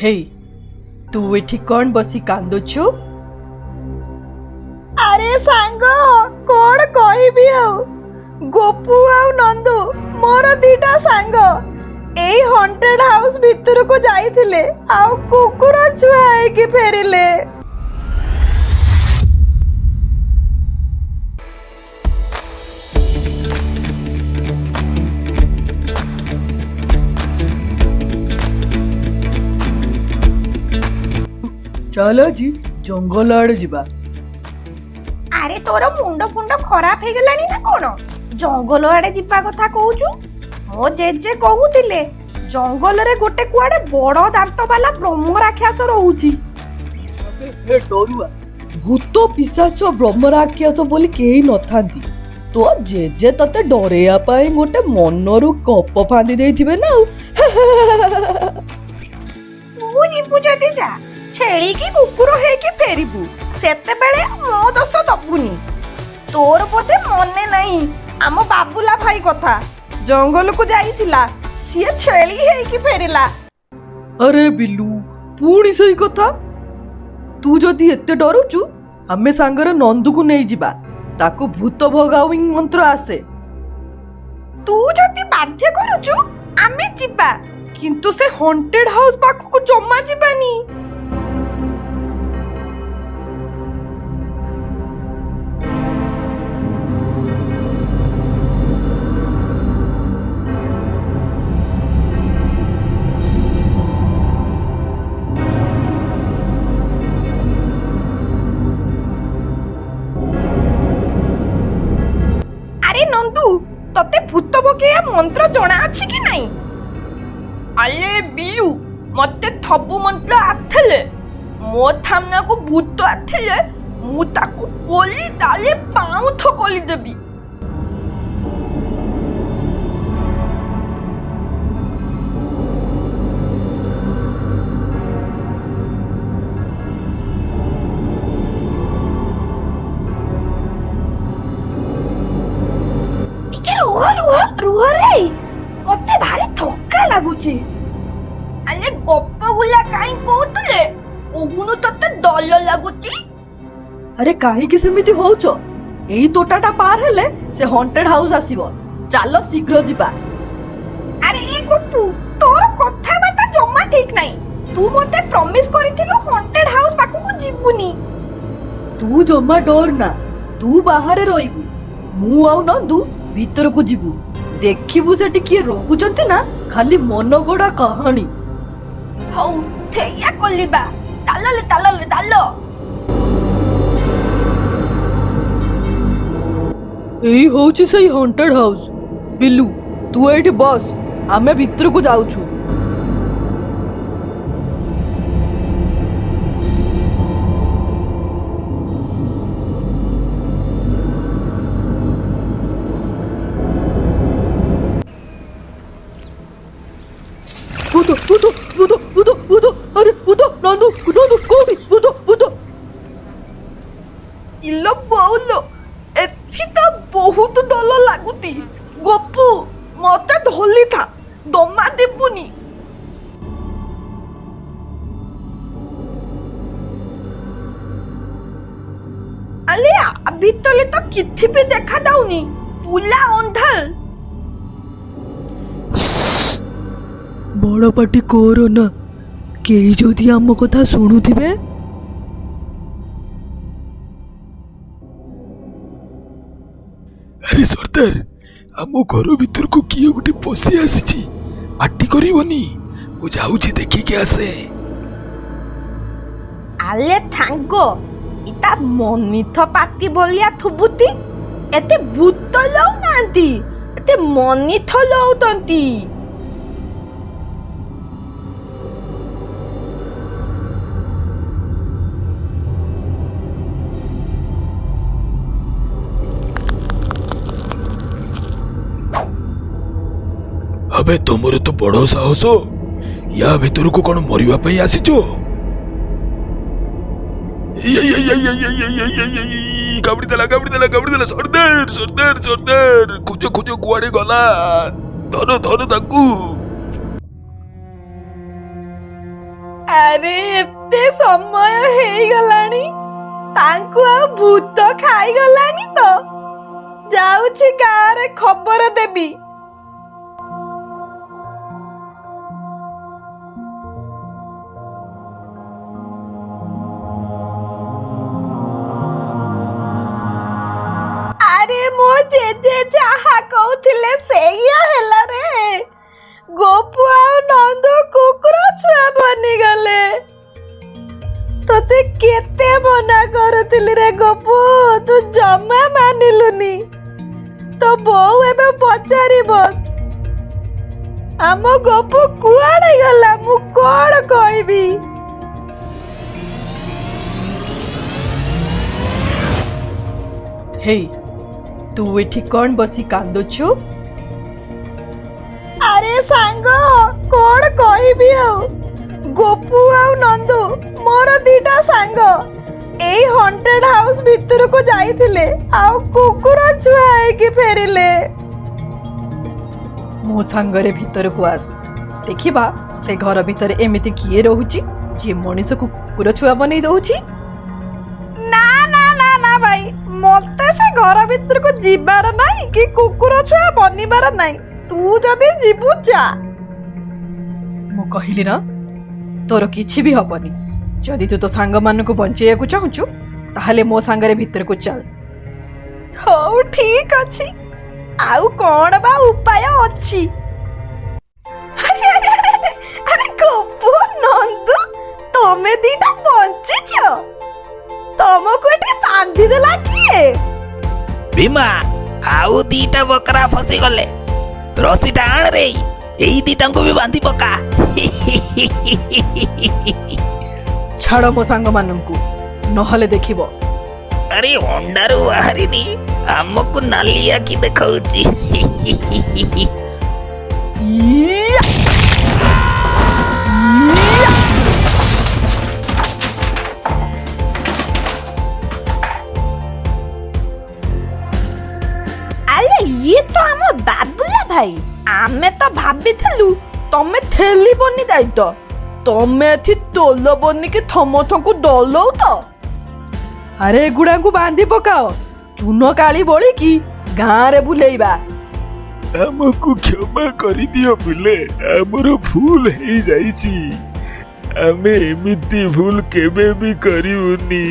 हेई तू एठी कौन बसी कांदुछु? अरे सांग कौन कहबी गोपू आ नंदू मोर दीटा सांग एई हॉन्टेड हाउस भितर को जाइथिले आ कुकुर छुआ हेकी फेरिले। चलो जी जंगल आड़े जिबा। अरे तोर मुंड फुंड खराब हे गलानी ना कोन जंगल आड़े जिबा कथा कहूचु? मो जेजे कहूतिले जंगल रे गोटे कुआडे बड़ दांत वाला ब्रह्म राक्षस रहउची। अबे हे डरुआ भूत पिशाच ब्रह्म राक्षस बोली केही नथांती तो जेजे तते डरेया पाई गोटे मनरु कप फांदी देइथिबे ना। तू जिबु जदी जा छेली की कुकुर हे की फेरिबु सेते बेले मो दोष दबुनी। तोर बोधे मने नहीं आम बाबुला भाई कथा जंगल को जाइथिला सिए छेली हे की फेरिला। अरे बिल्लू पुणी सही कथा तू जदी एते डरुचु आमे सांगरे नंदू को नहीं जिबा ताको भूत भगाविंग मंत्र आसे। तू जदी बाध्य करूचु आमे जिबा किंतु से हॉन्टेड हाउस पाखु को जम्मा जिबानी। तते भूत बकेया मंत्र जना अछि कि नहीं? अले बिलू मते थबु मंत्र आथले मो थामना को भूत आथले मु ताको बोली डाले पाऊ ठकोली देबी। रुह रे मते भारी थक्का लागुची। अले गप्प गुला काई कहतले ओहुनु तते डल लागुची। अरे काहे कि सेमिति होउछो एई तोटाटा पार हेले से हॉन्टेड हाउस आसीबो चालो शीघ्र जिबा। अरे ए गप्पू तोर कथा बाता जम्मा ठीक नाही तू मते प्रॉमिस करिथिलु हॉन्टेड हाउस पाखु को जिबुनी। तू जम्मा डर ना तू बाहरे रहिबु मु आउ नंदू भीतर को जिबु देखिबु सेठी किए रोकुचंती ना खाली मन गोड़ा कहानी। हौ थेया कोलिबा तालले तालले तालो। एई होउची सही हॉन्टेड हाउस बिल्लू तू एठी बस आमे भीतर को जाउछु। अरे नंदू कोडी इलो बोलो एथि तो बहुत दल लागुती गप्पू मते धोली था दमा देबुनी। अले अभी तो किथि पे देखा दाउनी पुला अंधाल। बड़ पाटी कोरो ना केही जदि आम कथा शुणुथिबे। अरे सरदार आम घर भीतर को किए गोटे पशि आसी पार्टी करनी मु जाऊँ देखिक आसे। आले थांगो इता मनिथ पाती बोलिया थुबुती एते भूत लौ नांती एते मनिथ लौतंती। अबे तुमर तो बड़ साहस या भीतर को कौन मरिबा पई आसीचो? काबड़ी देला सरदार सरदार सरदार खोजो खोजो कुआड़े गला धर धर ताकू। ଆରେ ଏତେ ସମୟ ହେଇଗଲାଣି, ତାଙ୍କୁ ଆଉ ଭୂତ ଖାଇଗଲାଣି ତ। ଯାଉଛି ଗାଁରେ ଖବର ଦେବି। ଆରେ ମୋ ଜେଜେ ଯାହା କହୁଥିଲେ ସେଇଆ ହେଲା ରେ। ଗୋପୁ ଆଉ ନନ୍ଦୁ କୁକୁର ଛୁଆ ବନିଗଲେ। ତତେ କେତେ ମନା କରୁଥିଲି ରେ ଗୋପୁ, ତୁ ଜମା ମାନିଲୁନି। ତୋ ବୋଉ ଏବେ ପଚାରିବ ଆମ ଗୋପୁ କୁଆଡେ ଗଲା, ମୁଁ କଣ କହିବି? ହେଇ, ତୁ ଏଠି କଣ ବସି କାନ୍ଦୁଛୁ? ଆରେ ସାଙ୍ଗ, କଣ କହିବି ଆଉ। ଗୋପୁ ଆଉ ନନ୍ଦୁ ମୋର ଦିଟା ସାଙ୍ଗ ଏଇ ହଣ୍ଟେଡ ହାଉସ ଭିତରକୁ ଯାଇଥିଲେ, ଆଉ କୁକୁର ଛୁଆ ହେଇକି ଫେରିଲେ। ମୋ ସାଙ୍ଗରେ ଭିତରକୁ ଆସ, ଦେଖିବା ସେ ଘର ଭିତରେ ଏମିତି କିଏ ରହୁଛି ଯିଏ ମଣିଷକୁ କୁକୁର ଛୁଆ ବନେଇ ଦଉଛି। ନା ନା ନା ନା ଭାଇ, ମତେ ସେ ଘର ଭିତରକୁ ଯିବାର ନାହିଁ କି କୁକୁର ଛୁଆ ବନିବାର ନାହିଁ। ତୁ ଯଦି ଯିବୁ ଯା। ମୁଁ କହିଲି ନା, ତୋର କିଛି ବି ହବନି। ଯଦି ତୁ ତୋ ସାଙ୍ଗମାନଙ୍କୁ ବଞ୍ଚେଇବାକୁ ଚାହୁଁଛୁ ତାହେଲେ ମୋ ସାଙ୍ଗରେ ଭିତରକୁ ଚାଲ। ହଉ ଠିକ ଅଛି, ଆଉ କଣ ବା ଉପାୟ ଅଛି? ଆରେ ଆରେ ଆରେ ଆରେ ଗୋପୁ ନନ୍ଦୁ, ତମେ ଦିଟା ବଞ୍ଚିଛ। ତମକୁ ଏଠି ବାନ୍ଧିଦେଲା କିଏ? ଭୀମା, ଆଉ ଦିଟା ବକରା ଫସିଗଲେ। ରସିଟା ଆଣ ରେ, ଏଇ ଦିଟାଙ୍କୁ ବି ବାନ୍ଧି ପକା। ଛାଡ଼ ମୋ ସାଙ୍ଗମାନଙ୍କୁ, ନହେଲେ ଦେଖିବ। ଆରେ ଅଣ୍ଡାରୁ ବାହାରିନି, ଆମକୁ ନାଲି ଆଖି ଦେଖାଉଛି। ଇୟା! ଇୟା! ଆରେ ଇଏ ତ ଆମ ବାବୁଲା ଭାଇ। ଆମେ ତ ଭାବିଥିଲୁ ତମେ ଥେଲି ବନି ଯାଇତ, ତମେ ଏଠି ତୋଲ ବନିକି ସମସ୍ତଙ୍କୁ ଦଲଉ ତ। ଆରେ ଏଗୁଡାଙ୍କୁ ବାନ୍ଧି ପକାଅ, ଚୂନ କାଳି ବୋଳିକି ଗାଁରେ ବୁଲେଇବା। ଆମକୁ କ୍ଷମା କରିଦିଅ ପିଲେ, ଆମର ଭୁଲ ହେଇଯାଇଛି। ଆମେ ଏମିତି ଭୁଲ କେବେ ବି କରିବୁନି।